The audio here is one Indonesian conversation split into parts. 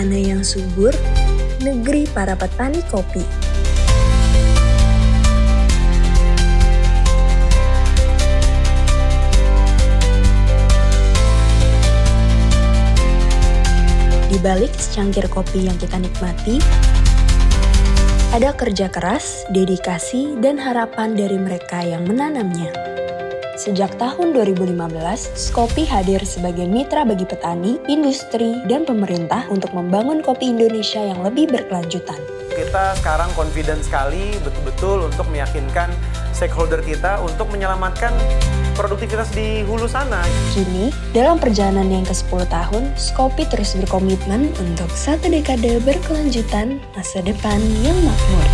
tanah yang subur, negeri para petani kopi. Di balik secangkir kopi yang kita nikmati, ada kerja keras, dedikasi, dan harapan dari mereka yang menanamnya. Sejak tahun 2015, Skopi hadir sebagai mitra bagi petani, industri, dan pemerintah untuk membangun kopi Indonesia yang lebih berkelanjutan. Kita sekarang confident sekali betul-betul untuk meyakinkan stakeholder kita untuk menyelamatkan produktivitas di hulu sana. Kini, dalam perjalanan yang ke-10 tahun, Skopi terus berkomitmen untuk satu dekade berkelanjutan masa depan yang makmur.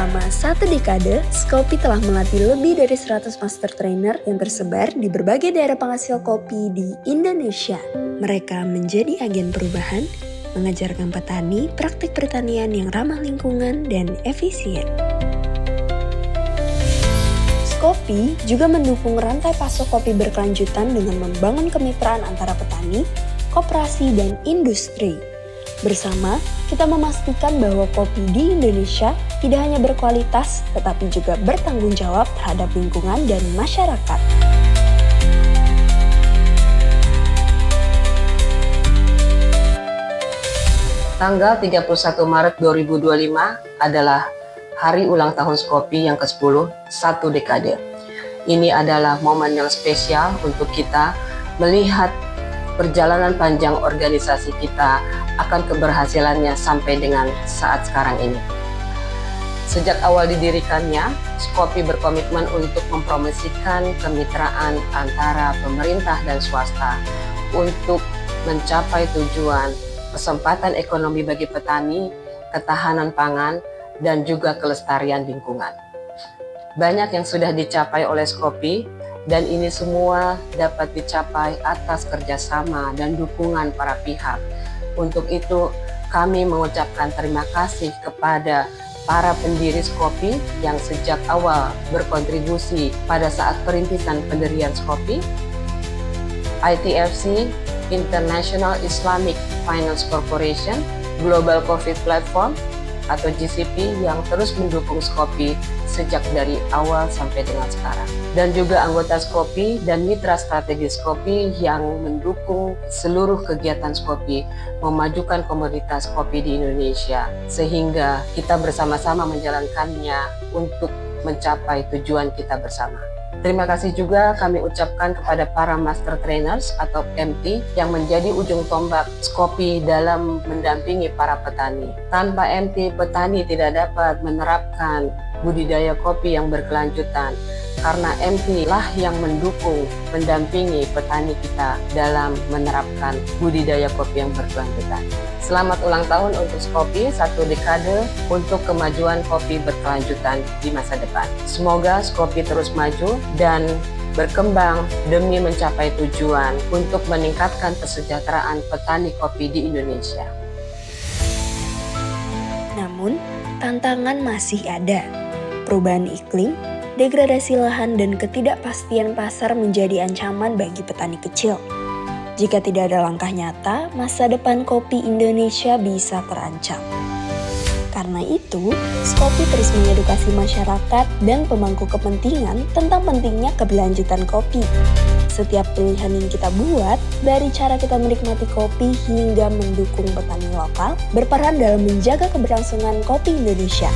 Selama satu dekade, Skopi telah melatih lebih dari 100 master trainer yang tersebar di berbagai daerah penghasil kopi di Indonesia. Mereka menjadi agen perubahan, mengajarkan petani praktik pertanian yang ramah lingkungan dan efisien. Skopi juga mendukung rantai pasok kopi berkelanjutan dengan membangun kemitraan antara petani, koperasi, dan industri. Bersama, kita memastikan bahwa kopi di Indonesia tidak hanya berkualitas, tetapi juga bertanggung jawab terhadap lingkungan dan masyarakat. Tanggal 31 Maret 2025 adalah hari ulang tahun Skopi yang ke-10, satu dekade. Ini adalah momen yang spesial untuk kita melihat perjalanan panjang organisasi kita akan keberhasilannya sampai dengan saat sekarang ini. Sejak awal didirikannya, Skopi berkomitmen untuk mempromosikan kemitraan antara pemerintah dan swasta untuk mencapai tujuan kesempatan ekonomi bagi petani, ketahanan pangan, dan juga kelestarian lingkungan. Banyak yang sudah dicapai oleh Skopi, dan ini semua dapat dicapai atas kerjasama dan dukungan para pihak. Untuk itu, kami mengucapkan terima kasih kepada para pendiri Skopi yang sejak awal berkontribusi pada saat perintisan pendirian Skopi, ITFC, International Islamic Finance Corporation, Global Coffee Platform atau GCP yang terus mendukung Skopi sejak dari awal sampai dengan sekarang. Dan juga anggota Skopi dan mitra strategis Skopi yang mendukung seluruh kegiatan Skopi memajukan komoditas kopi di Indonesia sehingga kita bersama-sama menjalankannya untuk mencapai tujuan kita bersama. Terima kasih juga kami ucapkan kepada para Master Trainers atau MT yang menjadi ujung tombak Skopi dalam mendampingi para petani. Tanpa MT, petani tidak dapat menerapkan budidaya kopi yang berkelanjutan karena MT lah yang mendukung, mendampingi petani kita dalam menerapkan budidaya kopi yang berkelanjutan. Selamat ulang tahun untuk Skopi, satu dekade untuk kemajuan kopi berkelanjutan di masa depan. Semoga Skopi terus maju dan berkembang demi mencapai tujuan untuk meningkatkan kesejahteraan petani kopi di Indonesia. Namun, tantangan masih ada. Perubahan iklim, degradasi lahan, dan ketidakpastian pasar menjadi ancaman bagi petani kecil. Jika tidak ada langkah nyata, masa depan kopi Indonesia bisa terancam. Karena itu, Skopi terus mengedukasi masyarakat dan pemangku kepentingan tentang pentingnya keberlanjutan kopi. Setiap pilihan yang kita buat, dari cara kita menikmati kopi hingga mendukung petani lokal, berperan dalam menjaga keberlangsungan kopi Indonesia.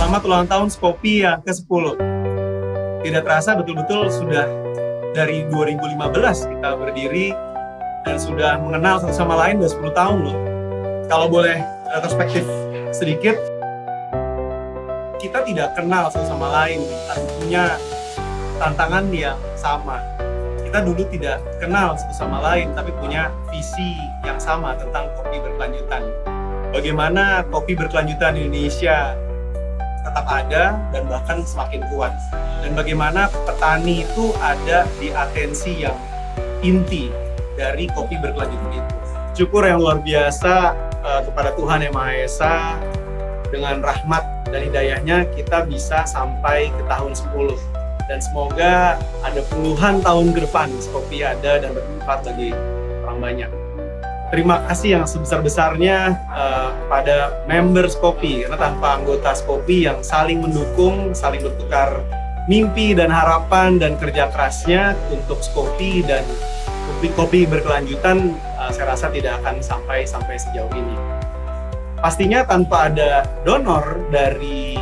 Selamat ulang tahun Skopi yang ke-10. Tidak terasa betul-betul sudah dari 2015 kita berdiri dan sudah mengenal satu sama lain udah 10 tahun loh. Kalau boleh retrospektif sedikit, kita tidak kenal satu sama lain, tapi punya tantangan yang sama. Kita dulu tidak kenal satu sama lain, tapi punya visi yang sama tentang kopi berkelanjutan. Bagaimana kopi berkelanjutan di Indonesia tetap ada dan bahkan semakin kuat. Dan bagaimana petani itu ada di atensi yang inti dari kopi berkelanjutan itu. Syukur yang luar biasa kepada Tuhan Yang Maha Esa dengan rahmat dan hidayahnya kita bisa sampai ke tahun 10. Dan semoga ada puluhan tahun ke depan Skopi ada dan bermanfaat bagi orang banyak. Terima kasih yang sebesar-besarnya pada member Skopi, karena tanpa anggota Skopi yang saling mendukung, saling bertukar mimpi dan harapan dan kerja kerasnya untuk Skopi dan kopi berkelanjutan, saya rasa tidak akan sampai sejauh ini. Pastinya tanpa ada donor dari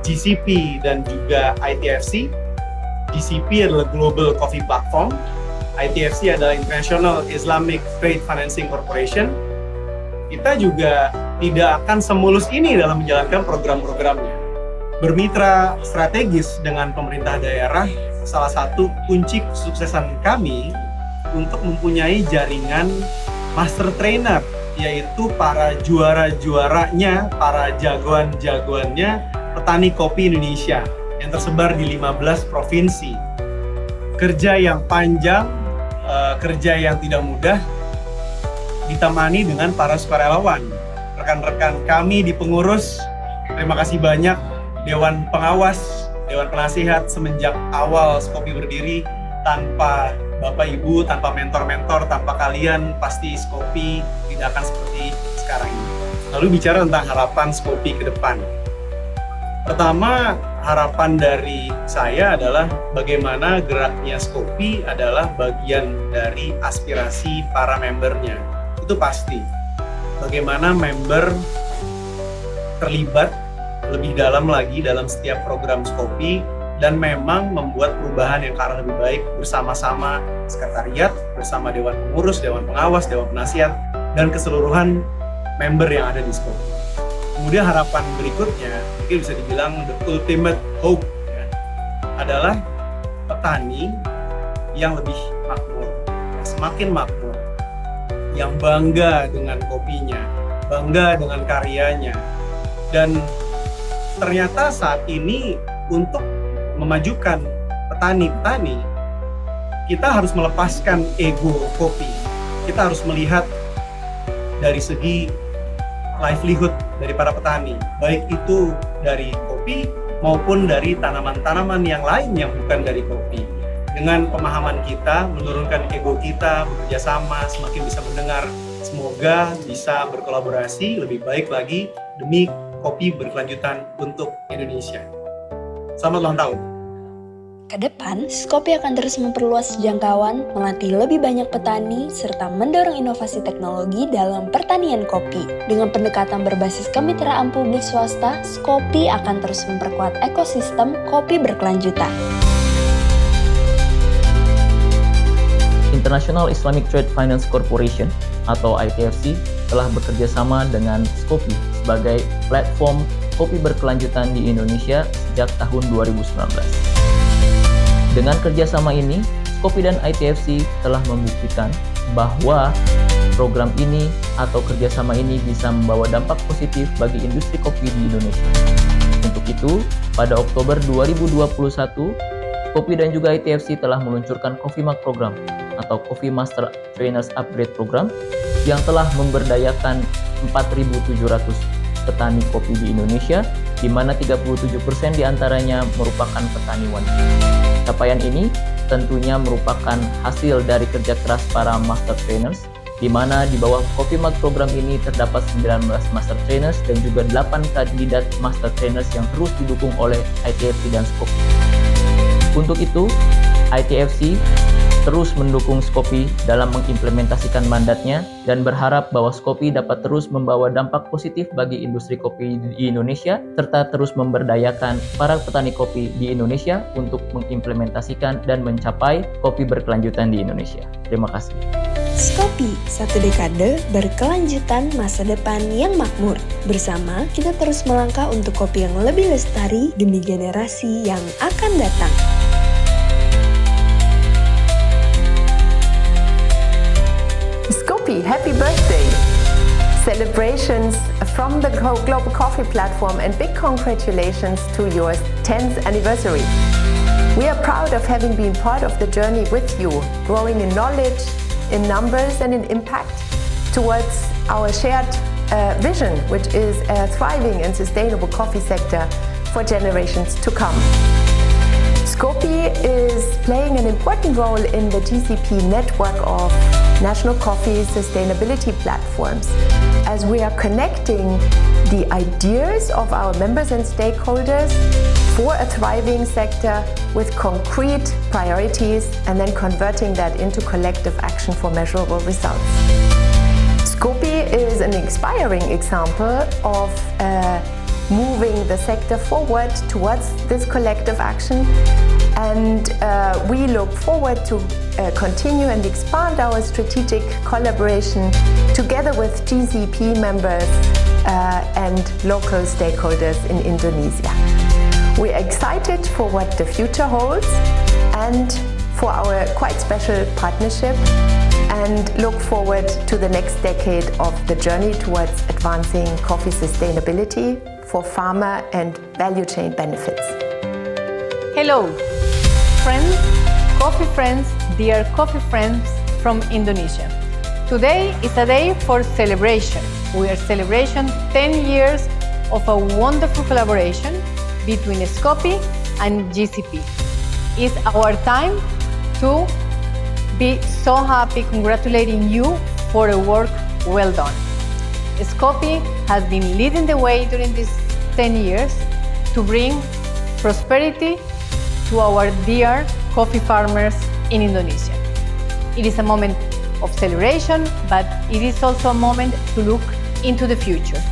GCP dan juga ITFC. GCP adalah Global Coffee Platform, ITFC adalah International Islamic Trade Financing Corporation. Kita juga tidak akan semulus ini dalam menjalankan program-programnya. Bermitra strategis dengan pemerintah daerah salah satu kunci kesuksesan kami untuk mempunyai jaringan master trainer, yaitu para juara-juaranya, para jagoan-jagoannya petani kopi Indonesia yang tersebar di 15 provinsi. Kerja yang panjang, kerja yang tidak mudah, ditemani dengan para sukarelawan. Rekan-rekan kami di pengurus, terima kasih banyak. Dewan pengawas, dewan penasihat semenjak awal Skopi berdiri, tanpa Bapak Ibu, tanpa mentor-mentor, tanpa kalian pasti Skopi tidak akan seperti sekarang ini. Lalu bicara tentang harapan Skopi ke depan. Pertama, harapan dari saya adalah bagaimana geraknya Skopi adalah bagian dari aspirasi para membernya. Itu pasti. Bagaimana member terlibat lebih dalam lagi dalam setiap program Skopi dan memang membuat perubahan yang ke arah lebih baik bersama-sama sekretariat, bersama dewan pengurus, dewan pengawas, dewan penasihat, dan keseluruhan member yang ada di Skopi. Kemudian harapan berikutnya, mungkin bisa dibilang the ultimate hope, ya, adalah petani yang lebih makmur, semakin makmur, yang bangga dengan kopinya, bangga dengan karyanya. Dan ternyata saat ini untuk memajukan petani-petani, kita harus melepaskan ego kopi. Kita harus melihat dari segi livelihood dari para petani, baik itu dari kopi maupun dari tanaman-tanaman yang lain yang bukan dari kopi. Dengan pemahaman kita, menurunkan ego kita, bekerja sama, semakin bisa mendengar, semoga bisa berkolaborasi lebih baik lagi demi kopi berkelanjutan untuk Indonesia. Selamat ulang tahun. Kedepan, Skopi akan terus memperluas jangkauan, melatih lebih banyak petani, serta mendorong inovasi teknologi dalam pertanian kopi. Dengan pendekatan berbasis kemitraan publik swasta, Skopi akan terus memperkuat ekosistem kopi berkelanjutan. International Islamic Trade Finance Corporation atau ITFC telah bekerja sama dengan Skopi sebagai platform kopi berkelanjutan di Indonesia sejak tahun 2019. Dengan kerjasama ini, Skopi dan ITFC telah membuktikan bahwa program ini atau kerjasama ini bisa membawa dampak positif bagi industri kopi di Indonesia. Untuk itu, pada Oktober 2021, Skopi dan juga ITFC telah meluncurkan Coffee Mark Program atau Coffee Master Trainers Upgrade Program yang telah memberdayakan 4.700 petani kopi di Indonesia, di mana 37% diantaranya merupakan petani wanita. Capaian ini tentunya merupakan hasil dari kerja keras para Master Trainers, di mana di bawah Coffee Mark Program ini terdapat 19 Master Trainers dan juga 8 kandidat Master Trainers yang terus didukung oleh ITFC dan Skopi. Untuk itu, ITFC terus mendukung Skopi dalam mengimplementasikan mandatnya dan berharap bahwa Skopi dapat terus membawa dampak positif bagi industri kopi di Indonesia serta terus memberdayakan para petani kopi di Indonesia untuk mengimplementasikan dan mencapai kopi berkelanjutan di Indonesia. Terima kasih. Skopi, satu dekade berkelanjutan masa depan yang makmur. Bersama, kita terus melangkah untuk kopi yang lebih lestari demi generasi yang akan datang. Skopi, happy birthday! Celebrations from the Global Coffee Platform and big congratulations to your 10th anniversary. We are proud of having been part of the journey with you, growing in knowledge, in numbers and in impact towards our shared vision, which is a thriving and sustainable coffee sector for generations to come. Scopi is playing an important role in the GCP network of national coffee sustainability platforms, as we are connecting the ideas of our members and stakeholders for a thriving sector with concrete priorities and then converting that into collective action for measurable results. Scopi is an inspiring example of moving the sector forward towards this collective action, and we look forward to continue and expand our strategic collaboration together with GCP members and local stakeholders in Indonesia. We're excited for what the future holds and for our quite special partnership, and look forward to the next decade of the journey towards advancing coffee sustainability for farmer and value chain benefits. Hello, friends, coffee friends, dear coffee friends from Indonesia. Today is a day for celebration. We are celebrating 10 years of a wonderful collaboration between Scopi and GCP. It's our time to be so happy congratulating you for a work well done. Scopi has been leading the way during these 10 years to bring prosperity to our dear coffee farmers in Indonesia. It is a moment of celebration, but it is also a moment to look into the future.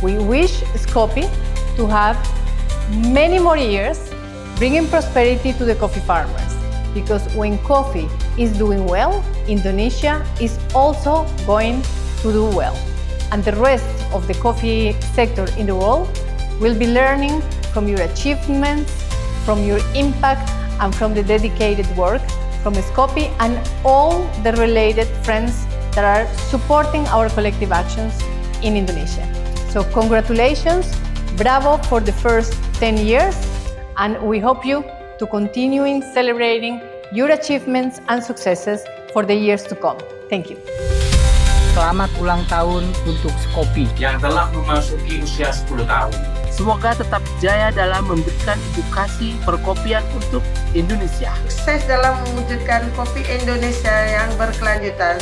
We wish Scopi to have many more years bringing prosperity to the coffee farmers, because when coffee is doing well, Indonesia is also going to do well. And the rest of the coffee sector in the world will be learning from your achievements, from your impact, and from the dedicated work from Scopi and all the related friends that are supporting our collective actions in Indonesia. So congratulations, bravo for the first 10 years, and we hope you to continuing celebrating your achievements and successes for the years to come. Thank you. Selamat ulang tahun untuk Scopi yang telah memasuki usia 10 tahun. Semoga tetap jaya dalam memberikan edukasi perkopian untuk Indonesia. Sukses dalam mewujudkan kopi Indonesia yang berkelanjutan.